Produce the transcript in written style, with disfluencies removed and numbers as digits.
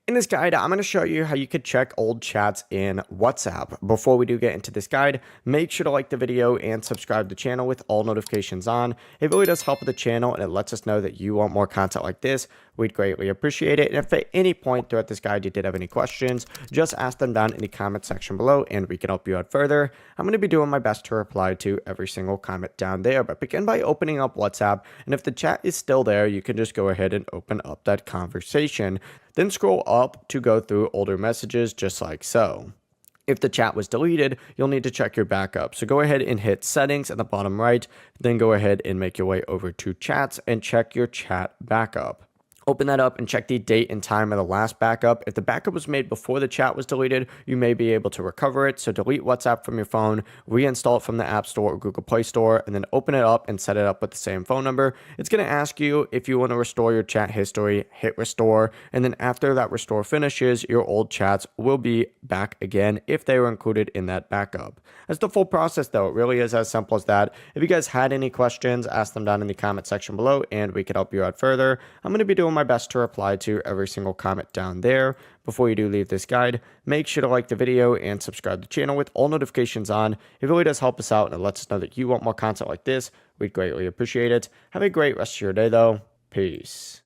In this guide, I'm going to show you how you could check old chats in WhatsApp. Before we do get into this guide, make sure to like the video and subscribe to the channel with all notifications on. It really does help with the channel and it lets us know that you want more content like this. We'd greatly appreciate it. And if at any point throughout this guide you did have any questions, just ask them down in the comment section below and we can help you out further. I'm going to be doing my best to reply to every single comment down there, but begin by opening up WhatsApp. And if the chat is still there, you can just go ahead and open up that conversation. Then scroll up to go through older messages just like so. If the chat was deleted, you'll need to check your backup. So go ahead and hit settings at the bottom right, then go ahead and make your way over to chats and check your chat backup. Open that up and check the date and time of the last backup. If the backup was made before the chat was deleted, you may be able to recover it. So delete WhatsApp from your phone, reinstall it from the App Store or Google Play Store, and then open it up and set it up with the same phone number. It's going to ask you if you want to restore your chat history, hit restore, and then after that restore finishes, your old chats will be back again if they were included in that backup. That's the full process though. It really is as simple as that. If you guys had any questions, ask them down in the comment section below and we can help you out further. I'm going to be doing my best to reply to every single comment down there. Before you do leave this guide, make sure to like the video and subscribe to the channel with all notifications on. It really does help us out and it lets us know that you want more content like this. We'd greatly appreciate it. Have a great rest of your day though. Peace.